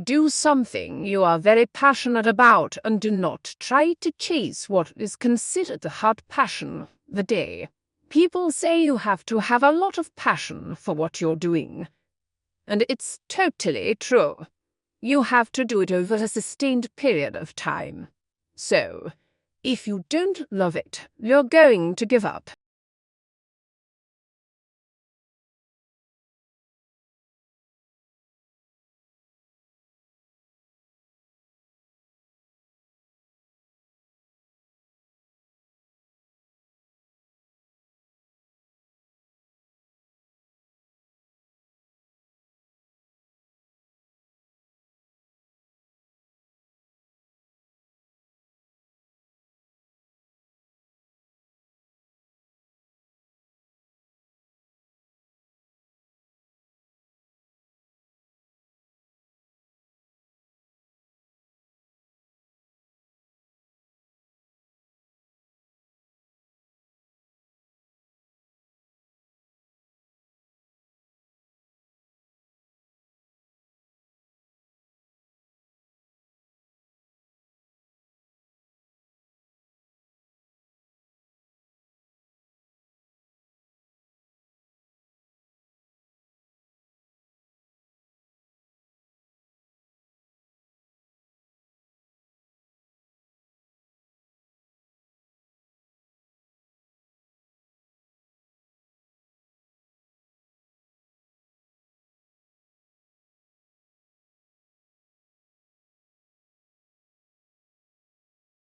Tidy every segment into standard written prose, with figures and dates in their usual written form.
Do something you are very passionate about and do not try to chase what is considered the hot passion of the day. People say you have to have a lot of passion for what you're doing. And it's totally true. You have to do it over a sustained period of time. So, if you don't love it, you're going to give up.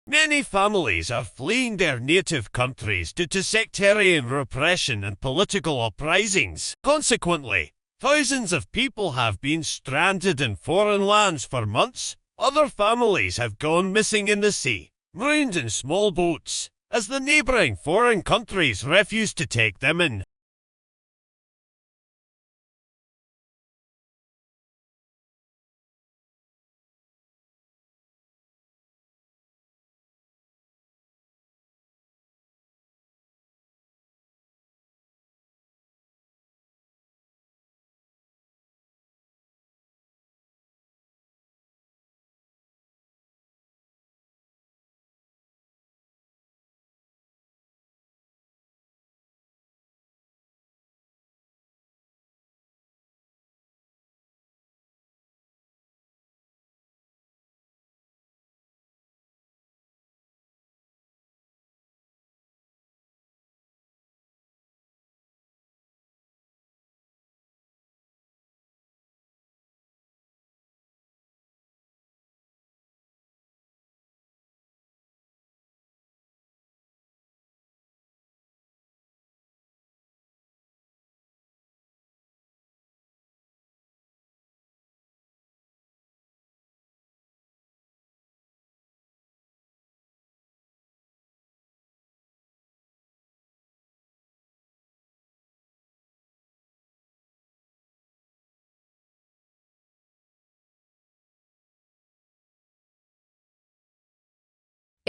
Many families are fleeing their native countries due to sectarian repression and political uprisings. Consequently, thousands of people have been stranded in foreign lands for months. Other families have gone missing in the sea, ruined in small boats, as the neighbouring foreign countries refuse to take them in.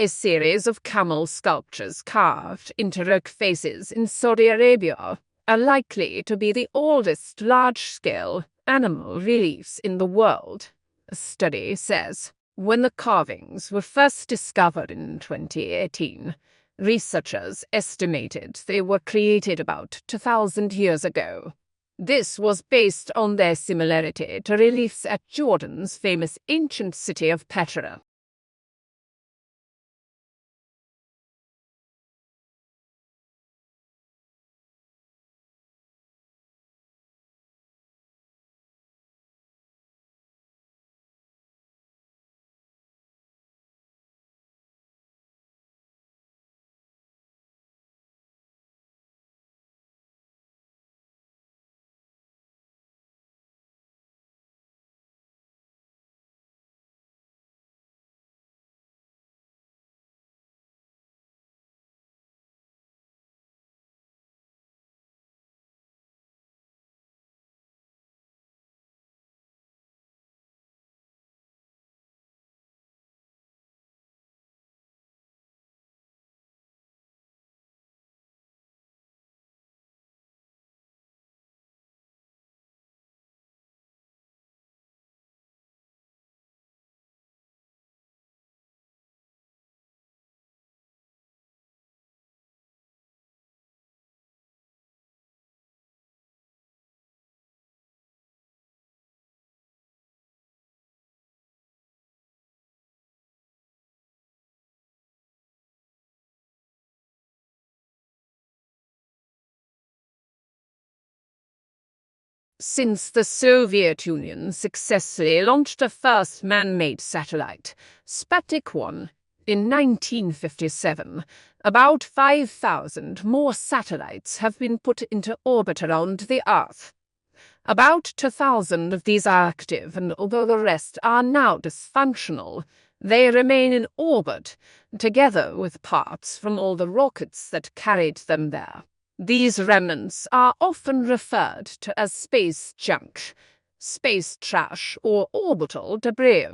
A series of camel sculptures carved into rock faces in Saudi Arabia are likely to be the oldest large-scale animal reliefs in the world, a study says. When the carvings were first discovered in 2018, researchers estimated they were created about 2,000 years ago. This was based on their similarity to reliefs at Jordan's famous ancient city of Petra. Since the Soviet Union successfully launched the first man-made satellite, Sputnik 1, in 1957, about 5,000 more satellites have been put into orbit around the Earth. About 2,000 of these are active, and although the rest are now dysfunctional, they remain in orbit, together with parts from all the rockets that carried them there. These remnants are often referred to as space junk, space trash, or orbital debris.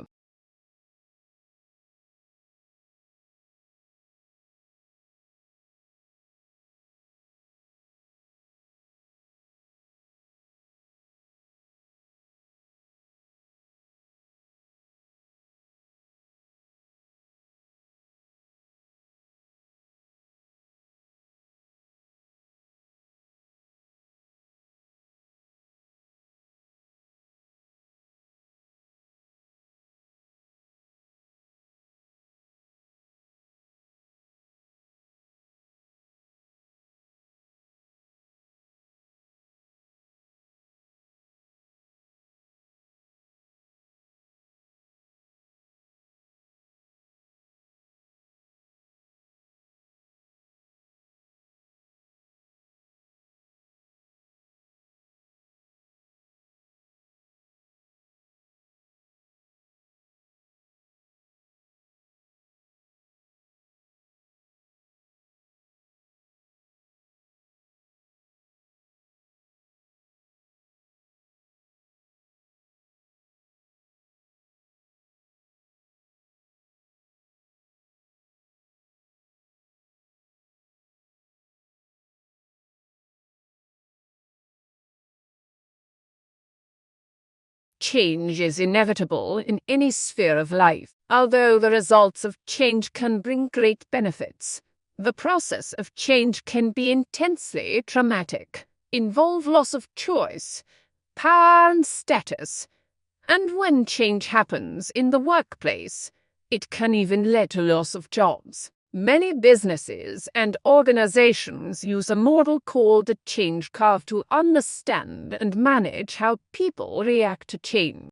Change is inevitable in any sphere of life. Although the results of change can bring great benefits, the process of change can be intensely traumatic, involve loss of choice, power and status, and when change happens in the workplace, it can even lead to loss of jobs. Many businesses and organizations use a model called the change curve to understand and manage how people react to change.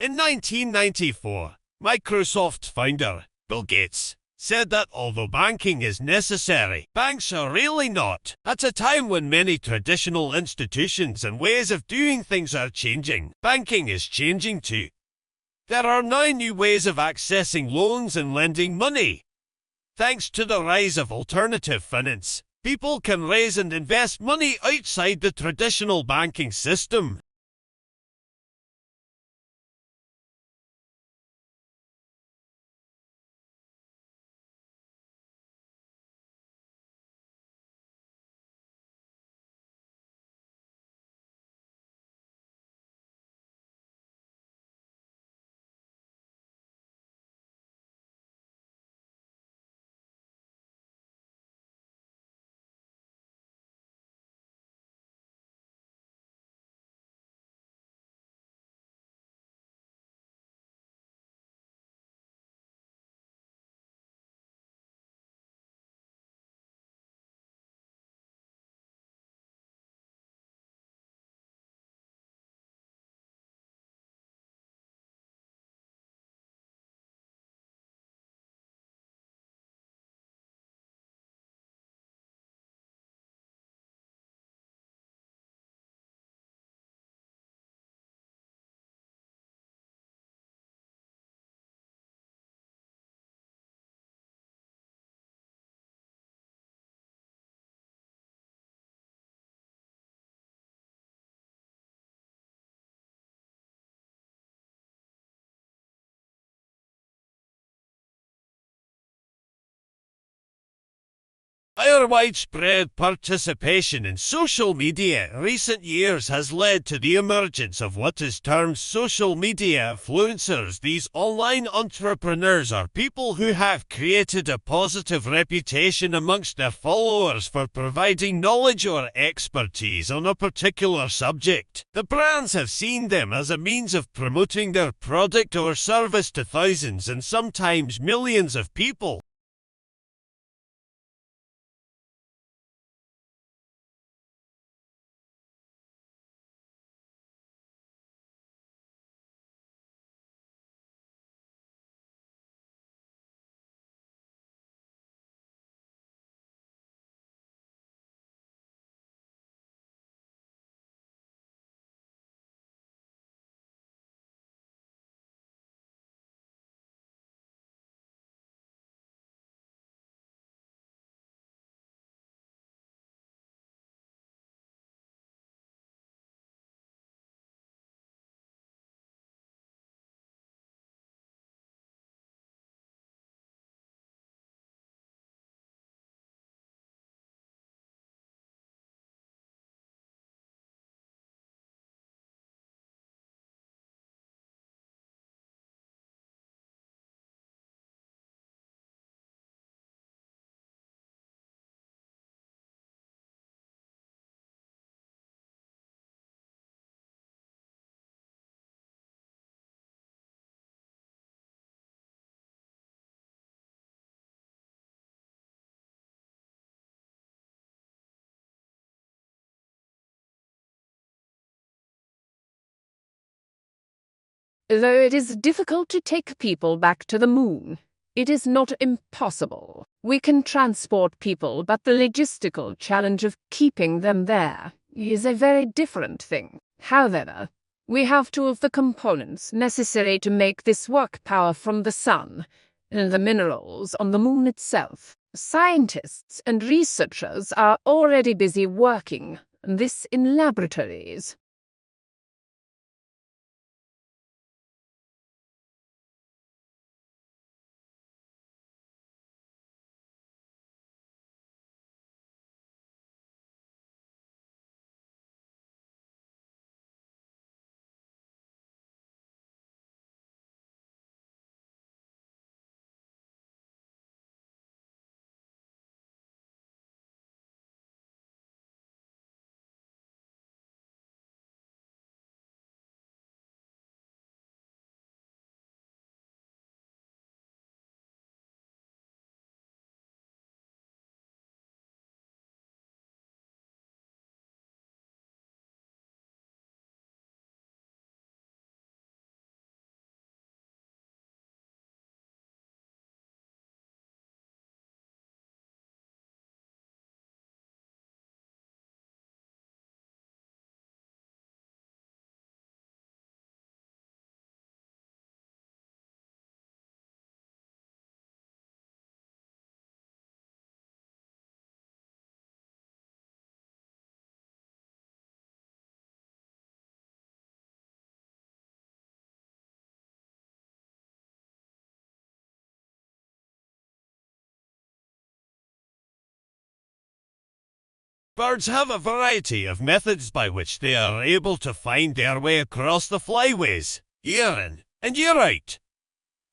In 1994, Microsoft founder Bill Gates said that although banking is necessary, banks are really not. At a time when many traditional institutions and ways of doing things are changing, banking is changing too. There are now new ways of accessing loans and lending money. Thanks to the rise of alternative finance, people can raise and invest money outside the traditional banking system. Our widespread participation in social media in recent years has led to the emergence of what is termed social media influencers. These online entrepreneurs are people who have created a positive reputation amongst their followers for providing knowledge or expertise on a particular subject. The brands have seen them as a means of promoting their product or service to thousands and sometimes millions of people. Though it is difficult to take people back to the moon, it is not impossible. We can transport people, but the logistical challenge of keeping them there is a very different thing. However, we have two of the components necessary to make this work: power from the sun and the minerals on the moon itself. Scientists and researchers are already busy working on this in laboratories. Birds have a variety of methods by which they are able to find their way across the flyways, year in and year out.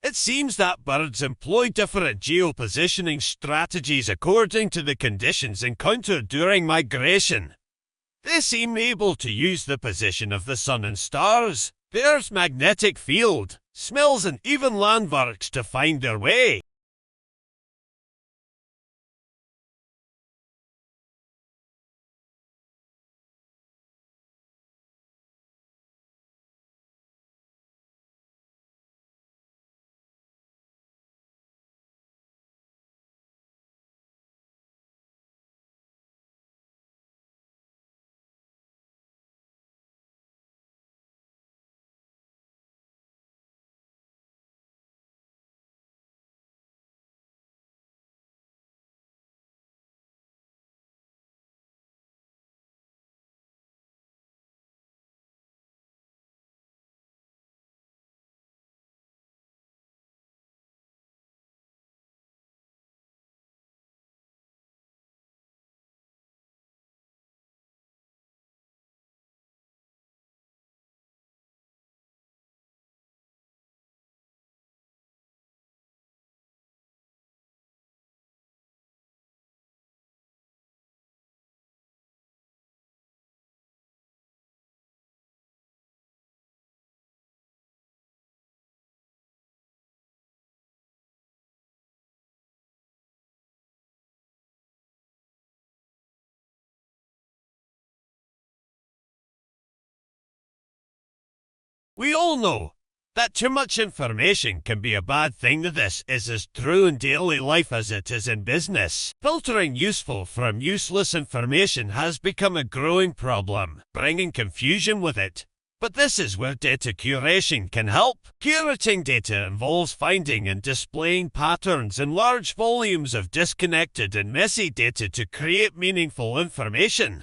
It seems that birds employ different geopositioning strategies according to the conditions encountered during migration. They seem able to use the position of the sun and stars, the Earth's magnetic field, smells, and even landmarks to find their way. We all know that too much information can be a bad thing. This is as true in daily life as it is in business. Filtering useful from useless information has become a growing problem, bringing confusion with it. But this is where data curation can help. Curating data involves finding and displaying patterns in large volumes of disconnected and messy data to create meaningful information.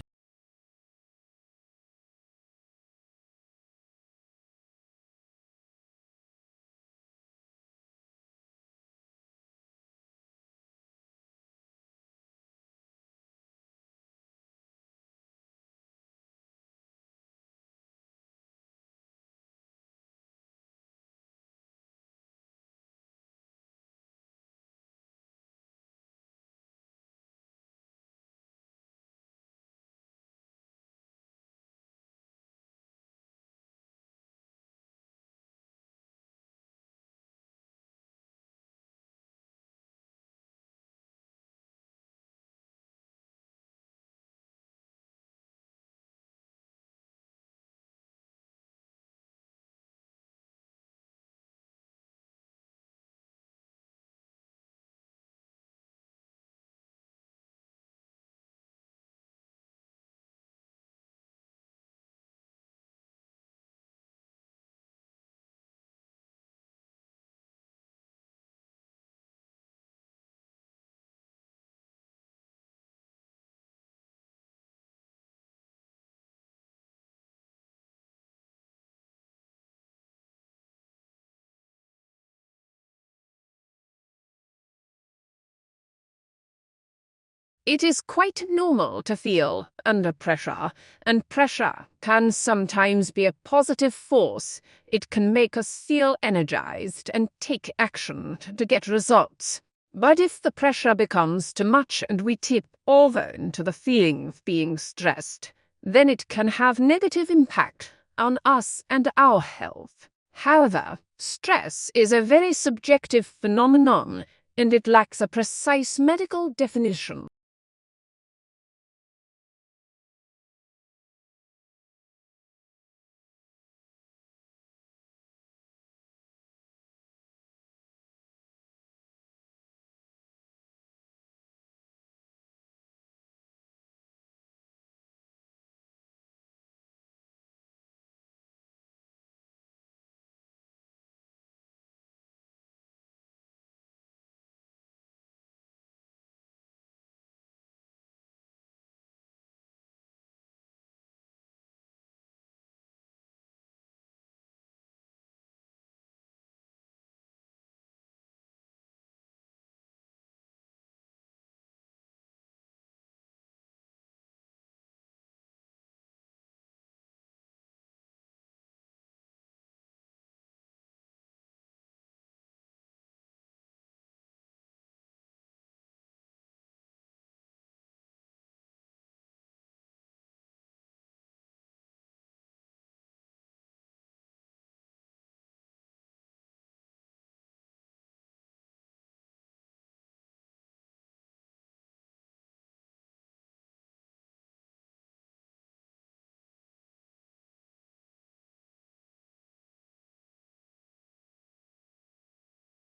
It is quite normal to feel under pressure, and pressure can sometimes be a positive force. It can make us feel energized and take action to get results. But if the pressure becomes too much and we tip over into the feeling of being stressed, then it can have negative impact on us and our health. However, stress is a very subjective phenomenon, and it lacks a precise medical definition.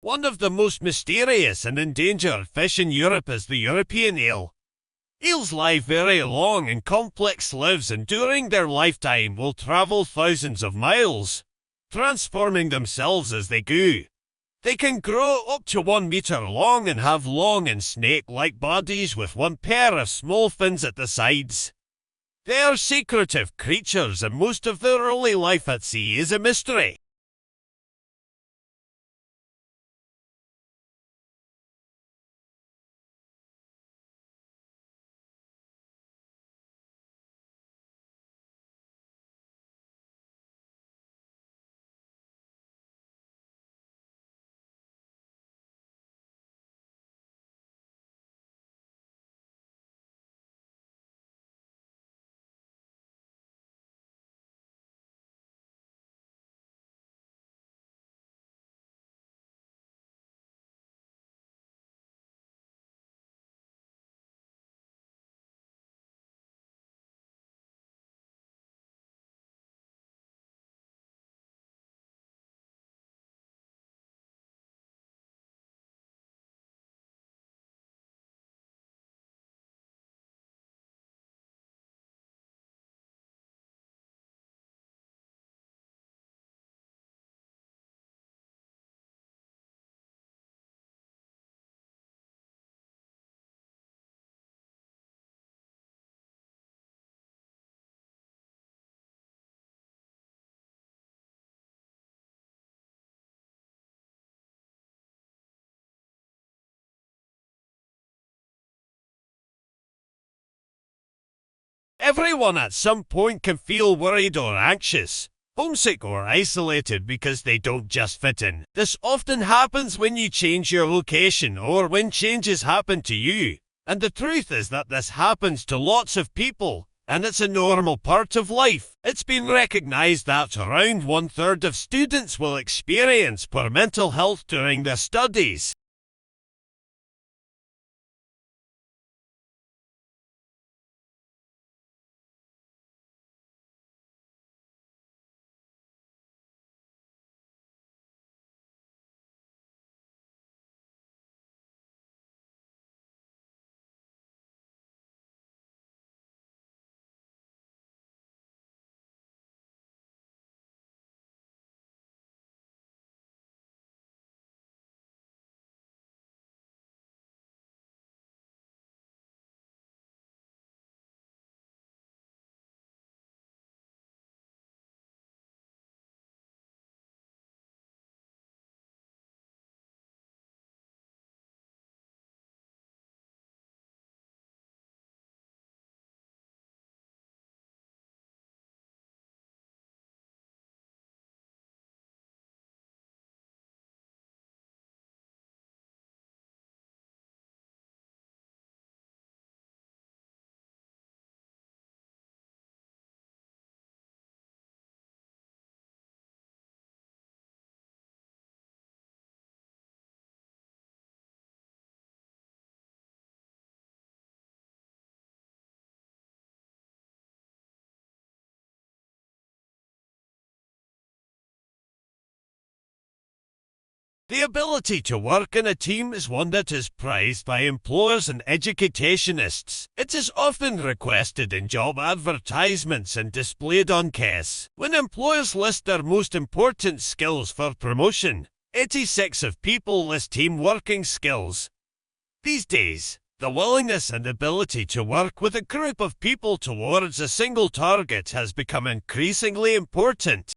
One of the most mysterious and endangered fish in Europe is the European eel. Eels live very long and complex lives, and during their lifetime will travel thousands of miles, transforming themselves as they go. They can grow up to 1 meter long and have long and snake-like bodies with one pair of small fins at the sides. They are secretive creatures, and most of their early life at sea is a mystery. Everyone at some point can feel worried or anxious, homesick or isolated because they don't just fit in. This often happens when you change your location or when changes happen to you. And the truth is that this happens to lots of people, and it's a normal part of life. It's been recognized that around 1/3 of students will experience poor mental health during their studies. The ability to work in a team is one that is prized by employers and educationists. It is often requested in job advertisements and displayed on cases. When employers list their most important skills for promotion, 86 of people list team working skills. These days, the willingness and ability to work with a group of people towards a single target has become increasingly important.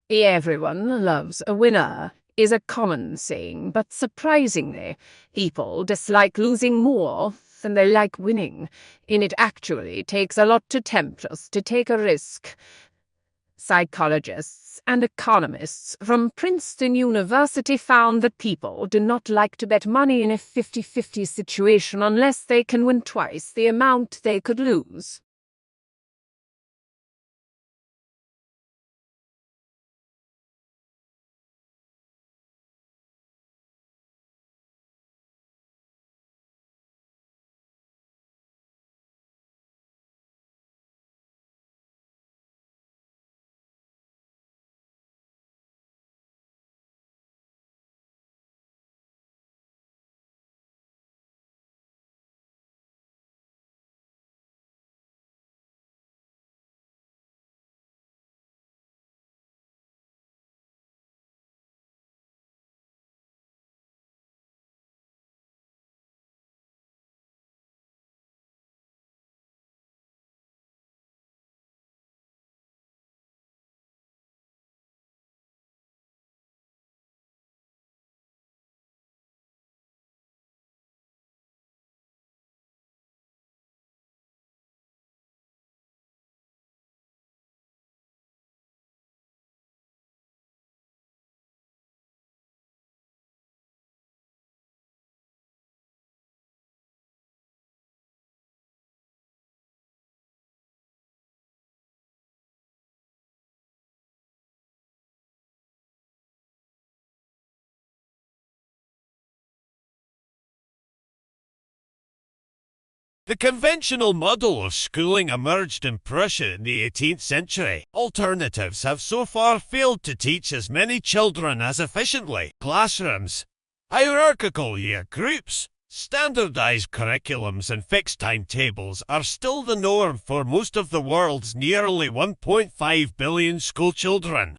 Everyone loves a winner is a common saying, but surprisingly, people dislike losing more than they like winning, and it actually takes a lot to tempt us to take a risk. Psychologists and economists from Princeton University found that people do not like to bet money in a 50-50 situation unless they can win twice the amount they could lose. The conventional model of schooling emerged in Prussia in the 18th century. Alternatives have so far failed to teach as many children as efficiently. Classrooms, hierarchical year groups, standardized curriculums and fixed timetables are still the norm for most of the world's nearly 1.5 billion schoolchildren.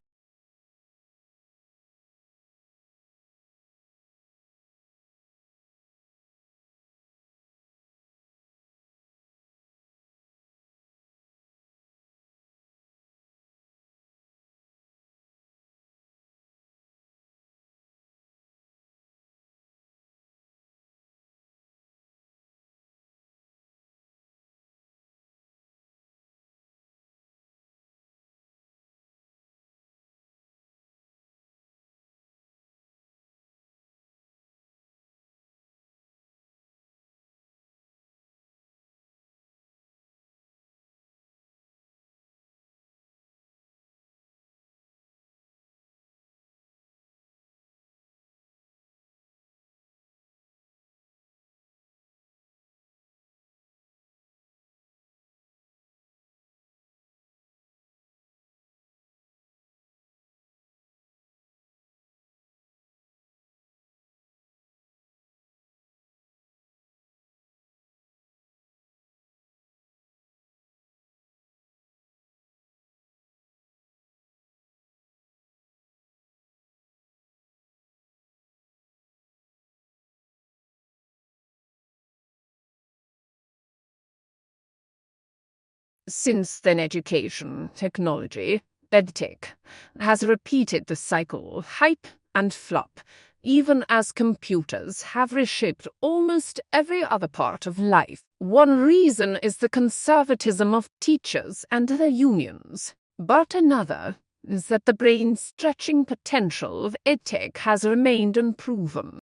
Since then, education, technology, edtech, has repeated the cycle, hype and flop, even as computers have reshaped almost every other part of life. One reason is the conservatism of teachers and their unions, but another is that the brain-stretching potential of edtech has remained unproven.